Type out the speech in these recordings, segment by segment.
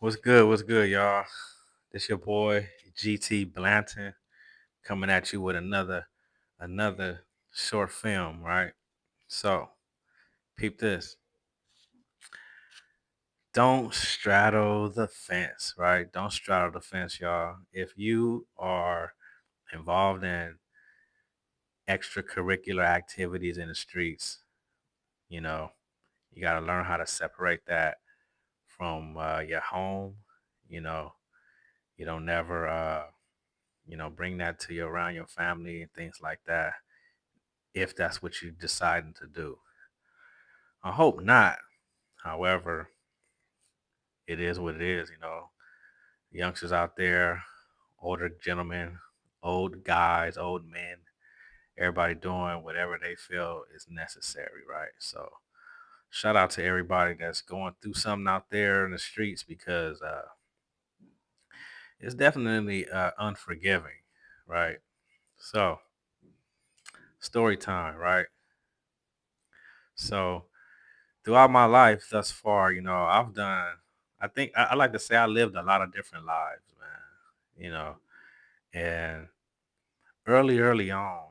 What's good? What's good, y'all? This your boy GT Blanton coming at you with another short film, right? So, peep this. Don't straddle the fence, right? Don't straddle the fence, y'all. If you are involved in extracurricular activities in the streets, you know, you got to learn how to separate that from your home. You know, you don't never bring that to you around your family and things like that if that's what you decided to do. I hope not. However, it is what it is. Youngsters out there, older gentlemen, old guys, old men, everybody doing whatever they feel is necessary, right? So shout out to everybody that's going through something out there in the streets because it's definitely unforgiving, right? So story time, right? So throughout my life thus far, I've done, I think I like to say I lived a lot of different lives, man, and early on,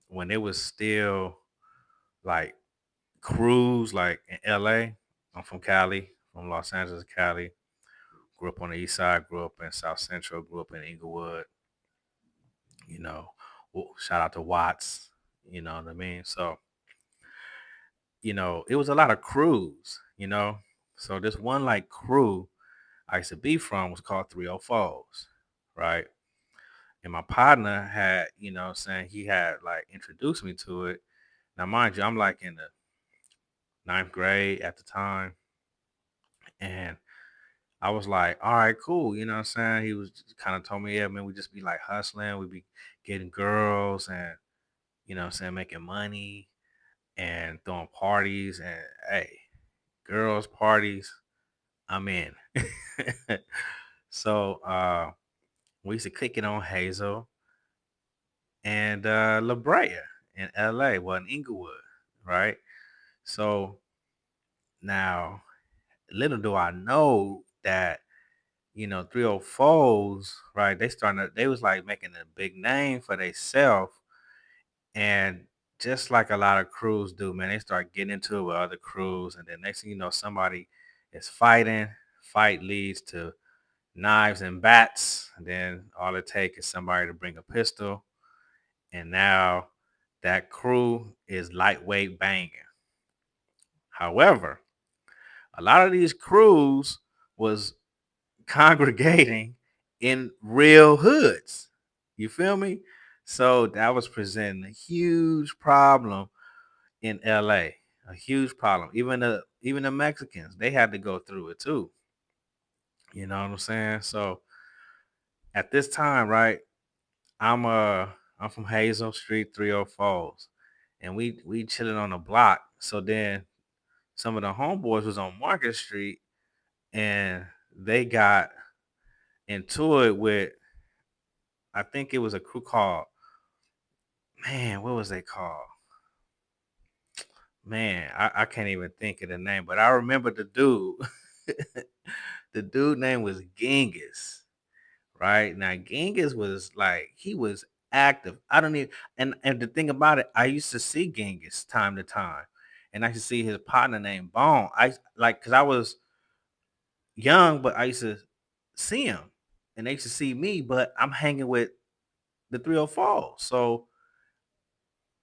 when it was still like crews like in LA, I'm from Cali, from Los Angeles, Cali, grew up on the east side, grew up in South Central, grew up in Inglewood, you know, shout out to Watts, you know what I mean? So, it was a lot of crews. So this one like crew I used to be from was called 304s, right? And my partner had, saying he had like introduced me to it. Now, mind you, I'm like in the ninth grade at the time. And I was like, all right, cool. You know what I'm saying? He was kind of told me, yeah, man, we just be like hustling. We be getting girls and, what I'm saying, making money and throwing parties. And hey, girls, parties, I'm in. So we used to kick it on Hazel and La Brea in LA, well, in Inglewood, right? So now, little do I know that, 304s, right? They was like making a big name for themselves. And just like a lot of crews do, man, they start getting into it with other crews. And then next thing you know, somebody is fighting. Fight leads to knives and bats. And then all it takes is somebody to bring a pistol. And now that crew is lightweight banging. However, a lot of these crews was congregating in real hoods. You feel me? So that was presenting a huge problem in LA. A huge problem. Even the Mexicans, they had to go through it too. You know what I'm saying? So at this time, right, I'm uh I'm from Hazel Street 304s. And we chilling on the block. So then some of the homeboys was on Market Street and they got into it with, I think it was a crew called, man, what was they called? Man, I can't even think of the name, but I remember the dude. The dude name was Genghis, right? Now Genghis was like, he was active. I don't even, and the thing about it, I used to see Genghis time to time. And I used to see his partner named Bone. I like, cause I was young, but I used to see him. And they used to see me, but I'm hanging with the 304. So,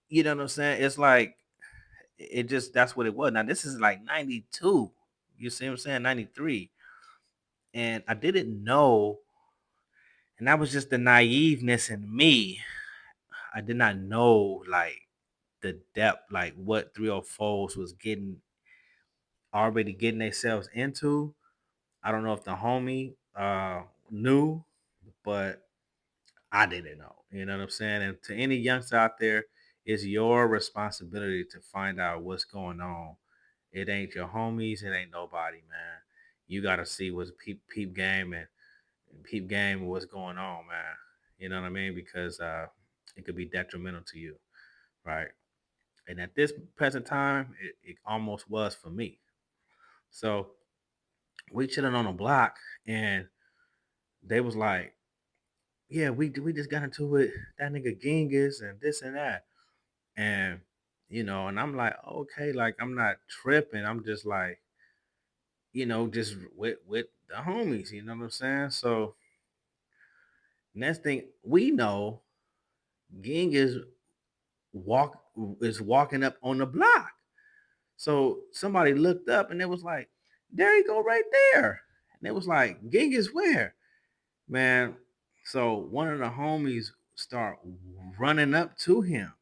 you know what I'm saying? It's like it just, that's what it was. Now this is like 92. You see what I'm saying? 93. And I didn't know, and that was just the naiveness in me. I did not know like the depth, like what 304s was getting themselves into. I don't know if the homie knew, but I didn't know. You know what I'm saying? And to any youngster out there, it's your responsibility to find out what's going on. It ain't your homies. It ain't nobody, man. You gotta see what's peep game and peep game what's going on, man. You know what I mean? Because it could be detrimental to you, right? And at this present time, it almost was for me. So We chilling on a block, and they was like, "Yeah, we just got into it. That nigga Genghis and this and that." And and I'm like, okay, like I'm not tripping. I'm just like, just with the homies. You know what I'm saying? So next thing we know, Genghis walk is walking up on the block. So somebody looked up and it was like, there you go right there. And it was like, Genghis where? Man. So one of the homies start running up to him.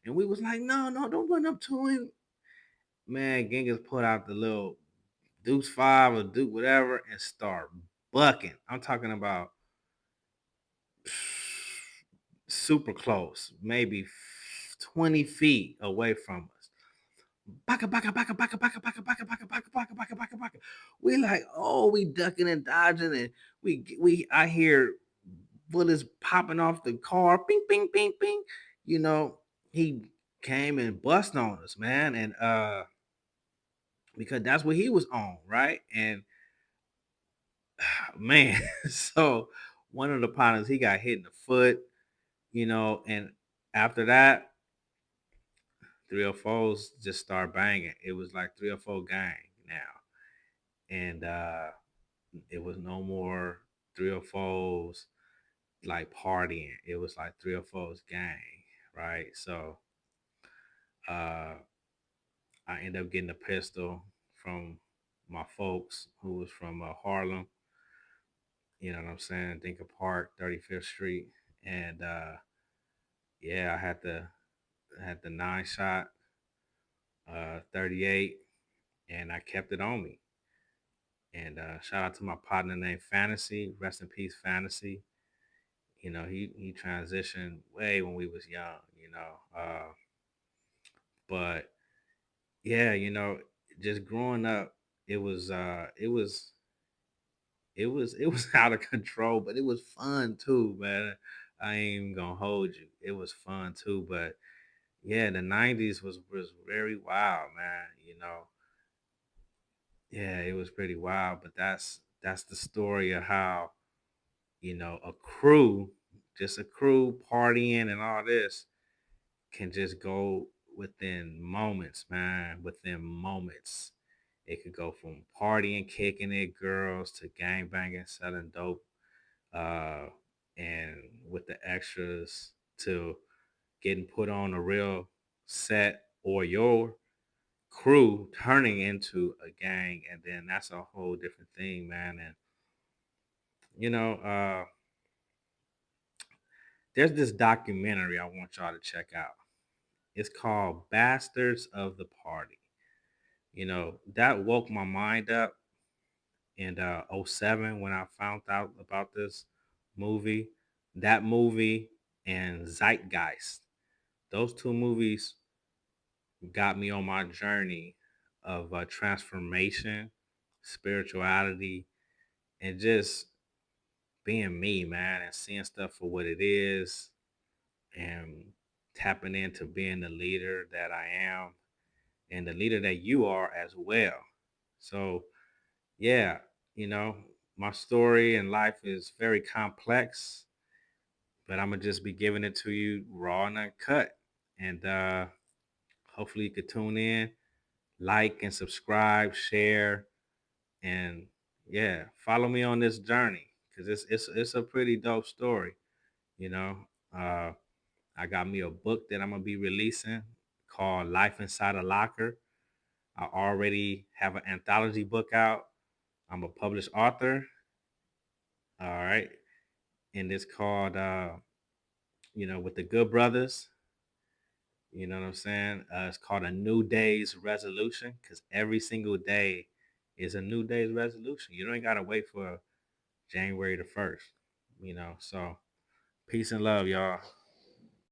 And we was like, no, no, don't run up to him. Man, Genghis put out the little Deuce 5 or Duke whatever and start bucking. I'm talking about super close, maybe 20 feet away from us. Baka baka baka baka baka baka baka baka baka baka baka baka baka. We like, oh, we ducking and dodging, and I hear bullets popping off the car, ping, ping, ping, ping. You know, he came and bust on us, man, and because that's what he was on, right? And man, so one of the partners he got hit in the foot, and after that, 304s just start banging. It was like 304 gang now. And it was no more 304s like partying. It was like 304s gang, right? So uh I ended up getting a pistol from my folks who was from Harlem, you know what I'm saying, Dinker Park, 35th Street. And yeah, I had the 9 shot 38, and I kept it on me. And shout out to my partner named Fantasy. Rest in peace, Fantasy. He transitioned way when we was young. But yeah, just growing up, it was it was out of control, but it was fun too, man. I ain't even gonna hold you. It was fun too, but yeah, the '90s was very wild, man. Yeah, it was pretty wild. But that's the story of how a crew, just a crew partying and all this, can just go within moments, man. Within moments, it could go from partying, kicking it, girls, to gang banging, selling dope, uh, and with the extras, to getting put on a real set, or your crew turning into a gang, and then that's a whole different thing, man. And you know, uh, there's this documentary I want y'all to check out. It's called Bastards of the Party. That woke my mind up in '07 when I found out about this movie. That movie and Zeitgeist. Those two movies got me on my journey of transformation, spirituality, and just being me, man, and seeing stuff for what it is, and tapping into being the leader that I am and the leader that you are as well. So, yeah, you know, my story in life is very complex, but I'm gonna just be giving it to you raw and uncut. And hopefully you could tune in, like and subscribe, share, and yeah, follow me on this journey, because it's a pretty dope story. You know, uh, I got me a book that I'm gonna be releasing called Life Inside a Locker. I already have an anthology book out. I'm a published author. All right. And it's called with the Good Brothers. You know what I'm saying? It's called A New Day's Resolution, because every single day is a new day's resolution. You don't gotta wait for January the 1st. So peace and love, y'all.